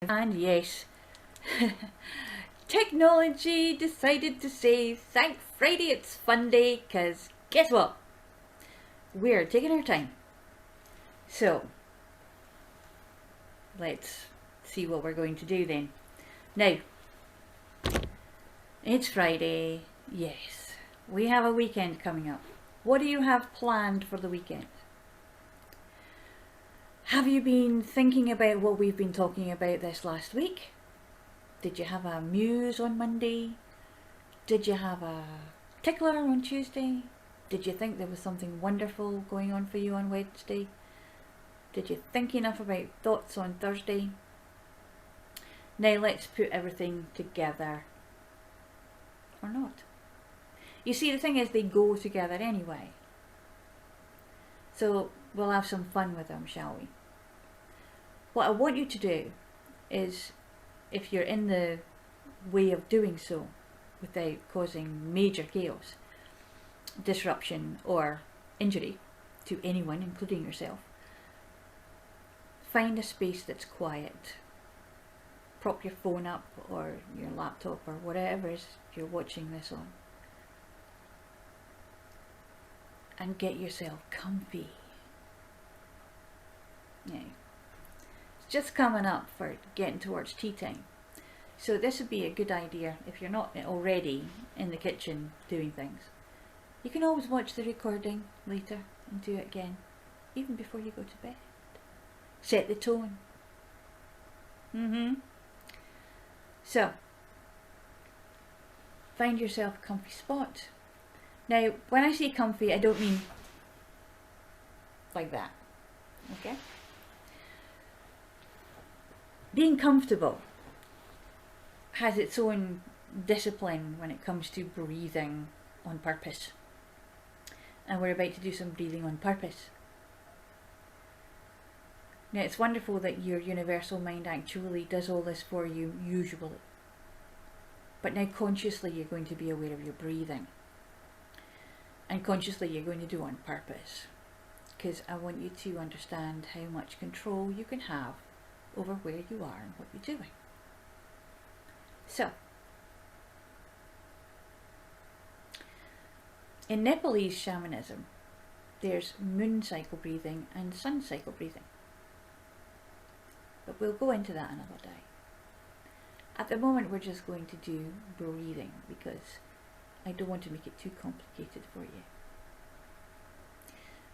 And yes, technology decided to say, thank Friday it's fun day, because guess what? We're taking our time. So, let's see what we're going to do then. Now, it's Friday. Yes, we have a weekend coming up. What do you have planned for the weekend? Have you been thinking about what we've been talking about this last week? Did you have a muse on Monday? Did you have a tickler on Tuesday? Did you think there was something wonderful going on for you on Wednesday? Did you think enough about thoughts on Thursday? Now let's put everything together. Or not. You see, the thing is, they go together anyway. So we'll have some fun with them, shall we? What I want you to do is, if you're in the way of doing so without causing major chaos, disruption or injury to anyone, including yourself, find a space that's quiet. Prop your phone up or your laptop or whatever it is you're watching this on, and get yourself comfy. Now, it's just coming up for getting towards tea time, so this would be a good idea if you're not already in the kitchen doing things. You can always watch the recording later and do it again, even before you go to bed. Set the tone. So, find yourself a comfy spot. Now, when I say comfy, I don't mean like that, okay? Being comfortable has its own discipline when it comes to breathing on purpose. And we're about to do some breathing on purpose. Now, it's wonderful that your universal mind actually does all this for you, usually. But now consciously you're going to be aware of your breathing. And consciously you're going to do it on purpose. Because I want you to understand how much control you can have over where you are and what you're doing. So, in Nepalese shamanism, there's moon cycle breathing and sun cycle breathing. But we'll go into that another day. At the moment we're just going to do breathing because I don't want to make it too complicated for you.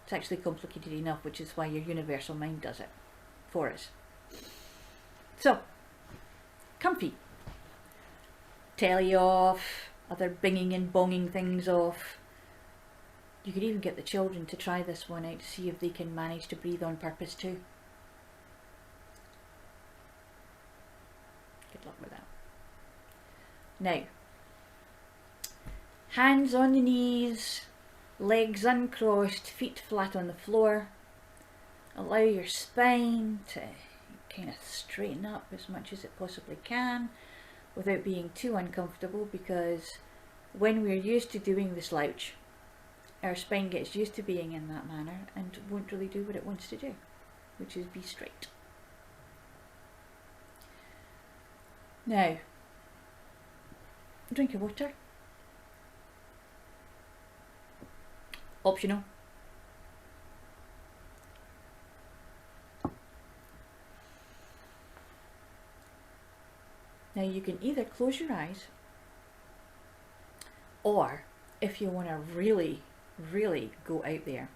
It's actually complicated enough, which is why your universal mind does it for us. So, comfy. Telly off, other binging and bonging things off. You could even get the children to try this one out to see if they can manage to breathe on purpose too. Good luck with that. Now, hands on the knees, legs uncrossed, feet flat on the floor. Allow your spine to kind of straighten up as much as it possibly can without being too uncomfortable, because when we're used to doing the slouch, our spine gets used to being in that manner and won't really do what it wants to do, which is be straight. Now, drink your water. Optional. Now you can either close your eyes, or if you want to really go out there,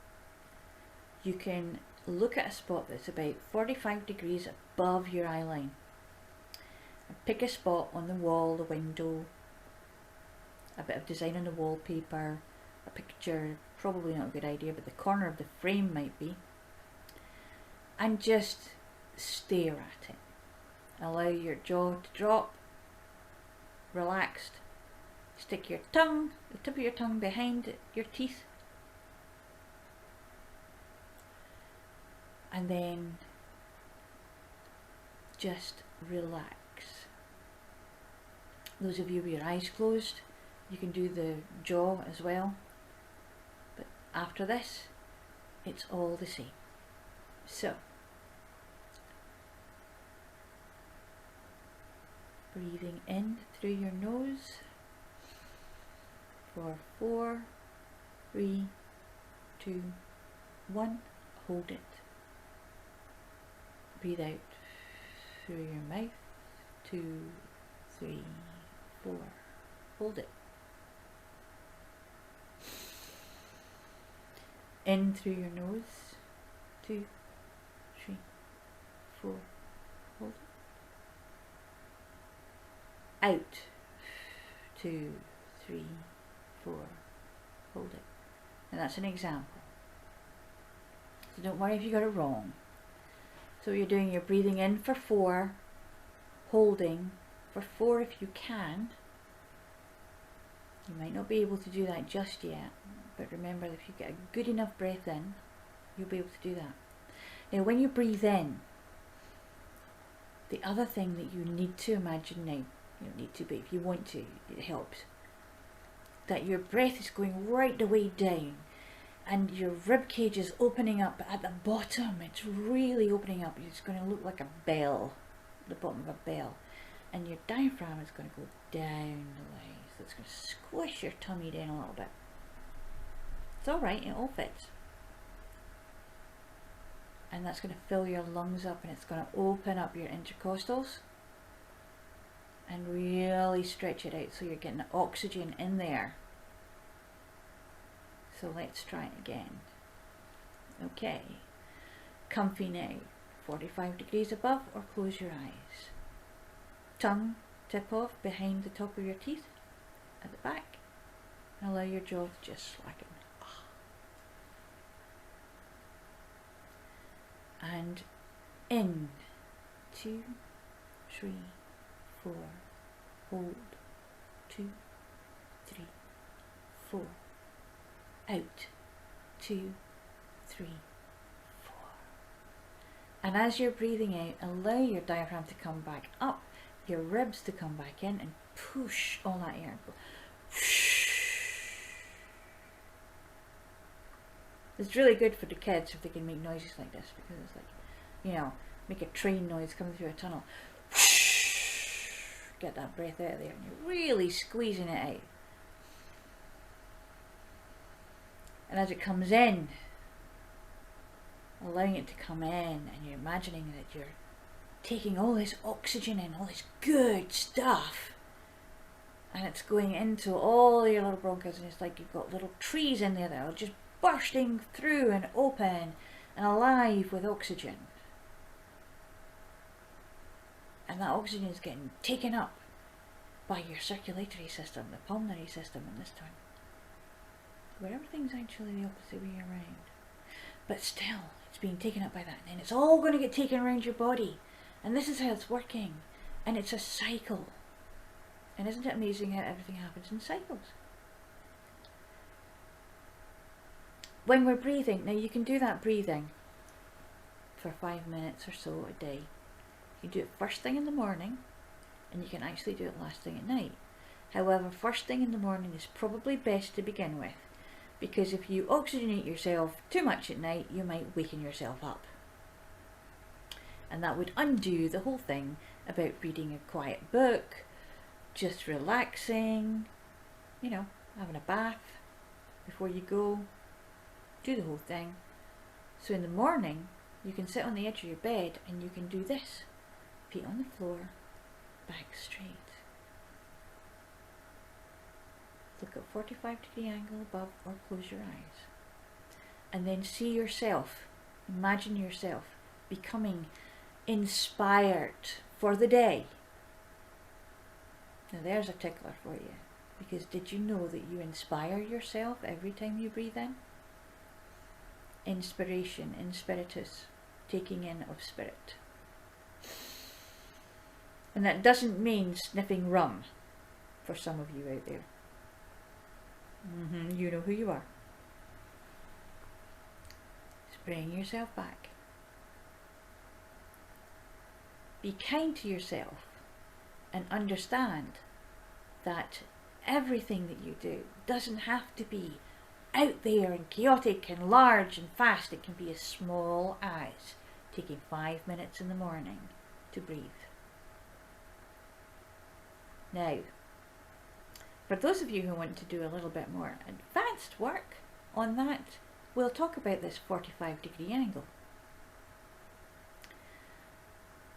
you can look at a spot that's about 45 degrees above your eye line. And pick a spot on the wall, the window, a bit of design on the wallpaper, a picture, probably not a good idea, but the corner of the frame might be, and just stare at it. Allow your jaw to drop, relaxed. Stick your tongue, the tip of your tongue behind your teeth, and then just relax. Those of you with your eyes closed, you can do the jaw as well, but after this it's all the same. So Breathing in through your nose for 4, 3, 2, 1. Hold it. Breathe out through your mouth. 2, 3, 4. Hold it. In through your nose. 2, 3, 4. Hold it. Out. 2, 3, 4. Hold it. And that's an example. So don't worry if you got it wrong. So you're doing your breathing in for 4, holding for 4 if you can. You might not be able to do that just yet, but remember, if you get a good enough breath in, you'll be able to do that. Now when you breathe in, the other thing that you need to imagine now, you don't need to, but if you want to, it helps, that your breath is going right the way down and your rib cage is opening up at the bottom. It's really opening up. It's going to look like a bell, the bottom of a bell, and your diaphragm is going to go down the way, so it's going to squish your tummy down a little bit. It's alright, it all fits. And that's going to fill your lungs up, and it's going to open up your intercostals and really stretch it out so you're getting the oxygen in there. So let's try it again. Okay, comfy now. 45 degrees above, or close your eyes. Tongue tip off behind the top of your teeth at the back, and allow your jaw to just slacken. And in. 2, 3, 4. Hold. 2, 3, 4. Out. 2, 3, 4. And as you're breathing out, allow your diaphragm to come back up, your ribs to come back in, and push all that air. It's really good for the kids if they can make noises like this, because it's like, you know, make a train noise coming through a tunnel. Get that breath out of there, and you're really squeezing it out. And as it comes in, allowing it to come in, and you're imagining that you're taking all this oxygen in, all this good stuff, and it's going into all your little bronchs, and it's like you've got little trees in there that are just bursting through and open and alive with oxygen. And that oxygen is getting taken up by your circulatory system, the pulmonary system in this time, where everything's actually the opposite way around. But still, it's being taken up by that, and then it's all going to get taken around your body. And this is how it's working. And it's a cycle. And isn't it amazing how everything happens in cycles? When we're breathing, now you can do that breathing for 5 minutes or so a day. You do it first thing in the morning, and you can actually do it last thing at night. However, first thing in the morning is probably best to begin with, because if you oxygenate yourself too much at night, you might waken yourself up. And that would undo the whole thing about reading a quiet book, just relaxing, you know, having a bath before you go, do the whole thing. So in the morning, you can sit on the edge of your bed and you can do this. Feet on the floor, back straight. Look at 45-degree angle above, or close your eyes. And then see yourself, imagine yourself becoming inspired for the day. Now there's a tickler for you, because did you know that you inspire yourself every time you breathe in? Inspiration, in spiritus, taking in of spirit. And that doesn't mean sniffing rum, for some of you out there. You know who you are. Bring yourself back. Be kind to yourself and understand that everything that you do doesn't have to be out there and chaotic and large and fast. It can be as small as taking 5 minutes in the morning to breathe. Now, for those of you who want to do a little bit more advanced work on that, we'll talk about this 45-degree angle.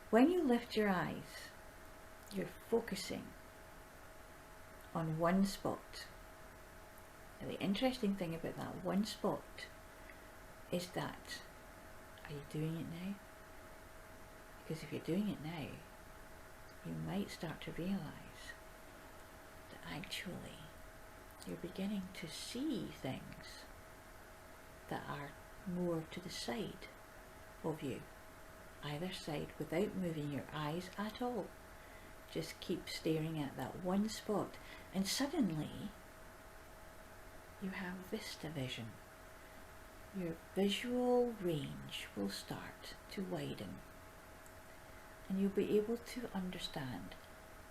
When you lift your eyes, you're focusing on one spot. Now, the interesting thing about that one spot is that, are you doing it now? Because if you're doing it now, you might start to realise that actually you're beginning to see things that are more to the side of you. Either side, without moving your eyes at all. Just keep staring at that one spot, and suddenly you have vista vision. Your visual range will start to widen, and you'll be able to understand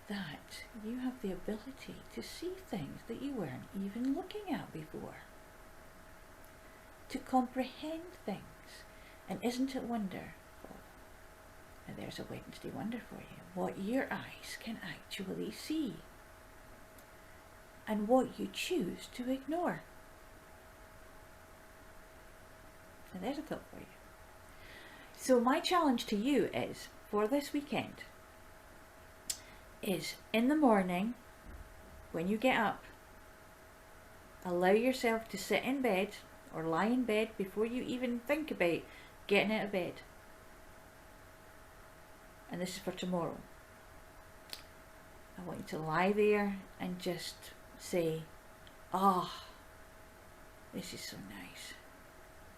that you have the ability to see things that you weren't even looking at before, to comprehend things. And isn't it wonderful? And there's a Wednesday wonder for you, what your eyes can actually see and what you choose to ignore. And there's a thought for you. So my challenge to you is, for this weekend, is in the morning, when you get up, allow yourself to sit in bed or lie in bed before you even think about getting out of bed. And this is for tomorrow. I want you to lie there and just say, this is so nice.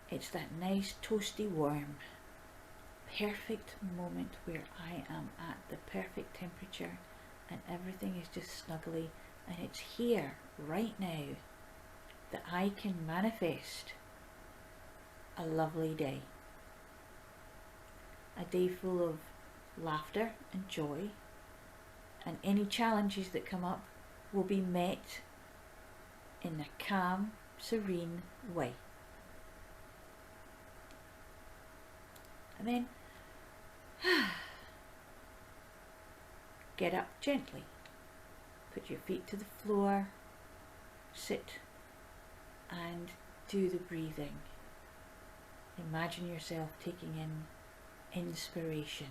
It's that nice toasty warm, perfect moment where I am at the perfect temperature and everything is just snuggly, and it's here right now that I can manifest a lovely day. A day full of laughter and joy, and any challenges that come up will be met in a calm, serene way. And then get up gently, put your feet to the floor, sit and do the breathing. Imagine yourself taking in inspiration.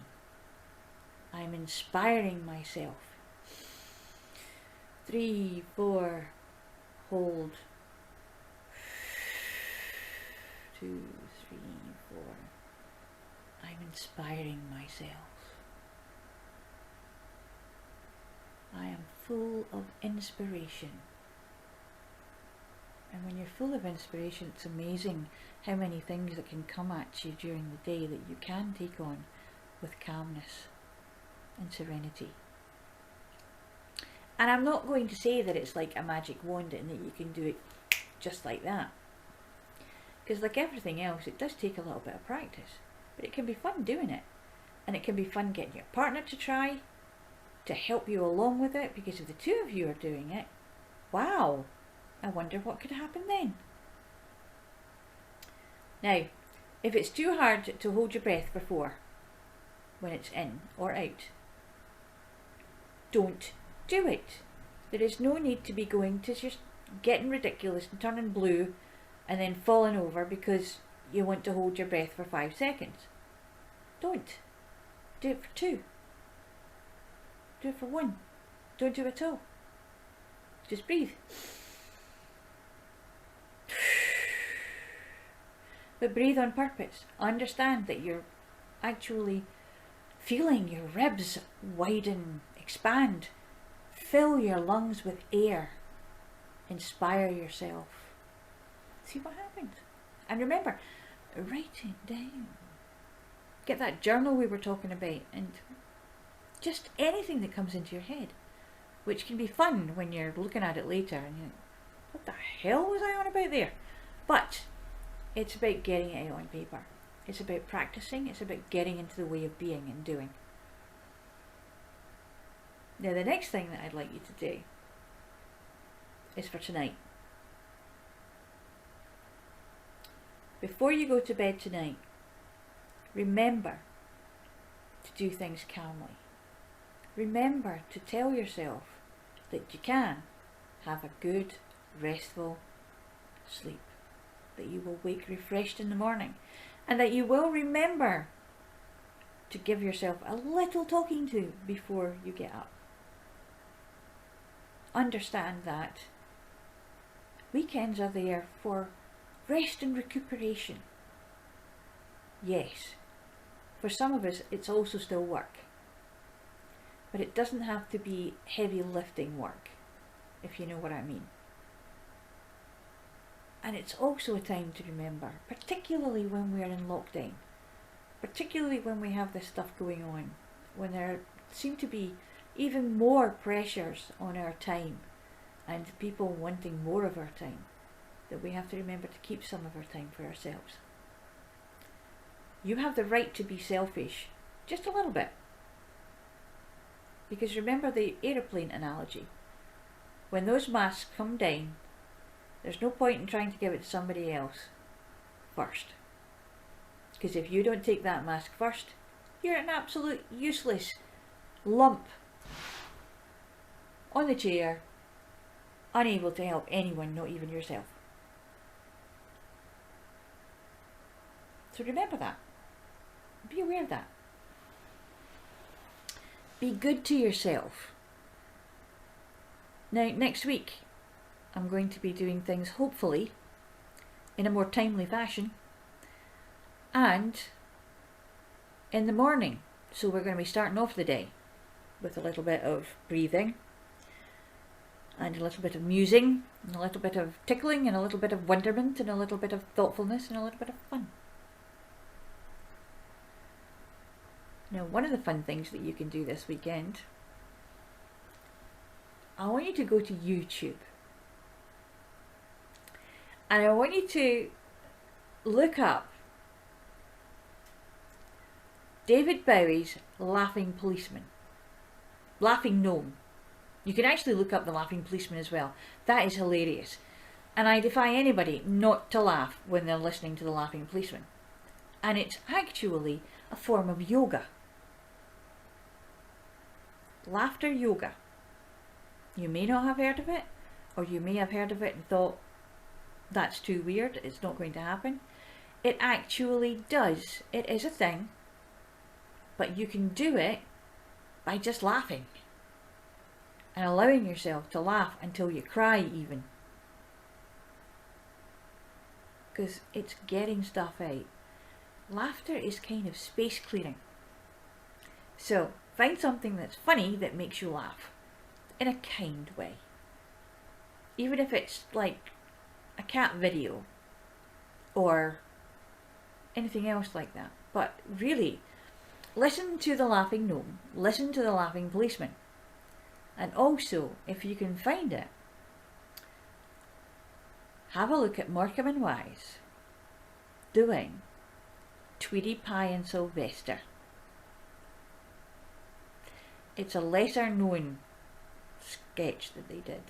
I'm inspiring myself. 3, 4, hold. 2, 3, 4. I'm inspiring myself. I am full of inspiration. And when you're full of inspiration, it's amazing how many things that can come at you during the day that you can take on with calmness and serenity. And I'm not going to say that it's like a magic wand and that you can do it just like that. Because like everything else, it does take a little bit of practice. But it can be fun doing it. And it can be fun getting your partner to try, to help you along with it, because if the two of you are doing it, wow, I wonder what could happen then. Now, if it's too hard to hold your breath for 4, when it's in or out, don't do it. There is no need to be going to just getting ridiculous and turning blue and then falling over because you want to hold your breath for 5 seconds. Don't. Do it for 2. Do it for 1. Don't do it at all. Just breathe. But breathe on purpose. Understand that you're actually feeling your ribs widen, expand. Fill your lungs with air. Inspire yourself. See what happens. And remember, write it down. Get that journal we were talking about, and just anything that comes into your head, which can be fun when you're looking at it later and you're like, what the hell was I on about there? But it's about getting it out on paper. It's about practicing. It's about getting into the way of being and doing. Now the next thing that I'd like you to do is for tonight. Before you go to bed tonight, remember to do things calmly. Remember to tell yourself that you can have a good, restful sleep, that you will wake refreshed in the morning, and that you will remember to give yourself a little talking to before you get up. Understand that weekends are there for rest and recuperation. Yes, for some of us it's also still work, but it doesn't have to be heavy lifting work, if you know what I mean. And it's also a time to remember, particularly when we're in lockdown, particularly when we have this stuff going on, when there seem to be even more pressures on our time and people wanting more of our time, that we have to remember to keep some of our time for ourselves. You have the right to be selfish, just a little bit. Because remember the aeroplane analogy. When those masks come down, there's no point in trying to give it to somebody else first. Because if you don't take that mask first, you're an absolute useless lump on the chair, unable to help anyone, not even yourself. So remember that. Be aware of that. Be good to yourself. Now, next week, I'm going to be doing things, hopefully, in a more timely fashion, and in the morning. So we're going to be starting off the day with a little bit of breathing, and a little bit of musing, and a little bit of tickling, and a little bit of wonderment, and a little bit of thoughtfulness, and a little bit of fun. Now, one of the fun things that you can do this weekend, I want you to go to YouTube. And I want you to look up David Bowie's Laughing Policeman. Laughing Gnome. You can actually look up the Laughing Policeman as well. That is hilarious. And I defy anybody not to laugh when they're listening to the Laughing Policeman. And it's actually a form of yoga. Laughter yoga. You may not have heard of it, or you may have heard of it and thought, that's too weird, it's not going to happen. It actually does. It is a thing, but you can do it by just laughing and allowing yourself to laugh until you cry even, because it's getting stuff out. Laughter is kind of space clearing. So find something that's funny that makes you laugh in a kind way, even if it's like a cat video or anything else like that. But really, listen to the Laughing Gnome, listen to the Laughing Policeman, and also, if you can find it, have a look at Morecambe and Wise doing Tweety Pie and Sylvester. It's a lesser known sketch that they did.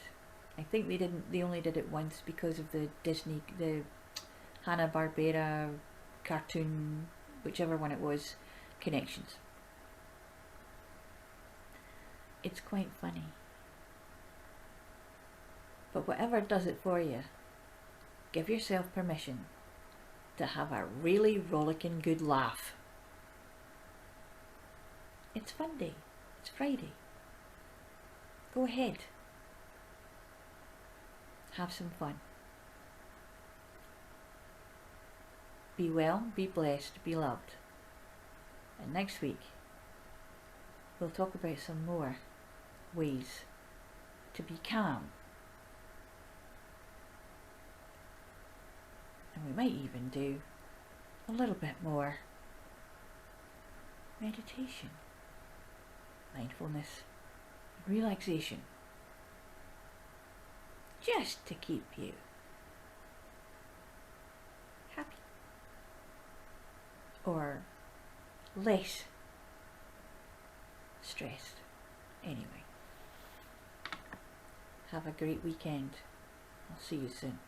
I think they only did it once because of the Disney, the Hanna-Barbera cartoon, whichever one it was, connections. It's quite funny. But whatever does it for you, give yourself permission to have a really rollicking good laugh. It's fun day. It's Friday. Go ahead. Have some fun. Be well, be blessed, be loved. And next week, we'll talk about some more ways to be calm. And we might even do a little bit more meditation, mindfulness, relaxation. Just to keep you happy or less stressed. Anyway, have a great weekend. I'll see you soon.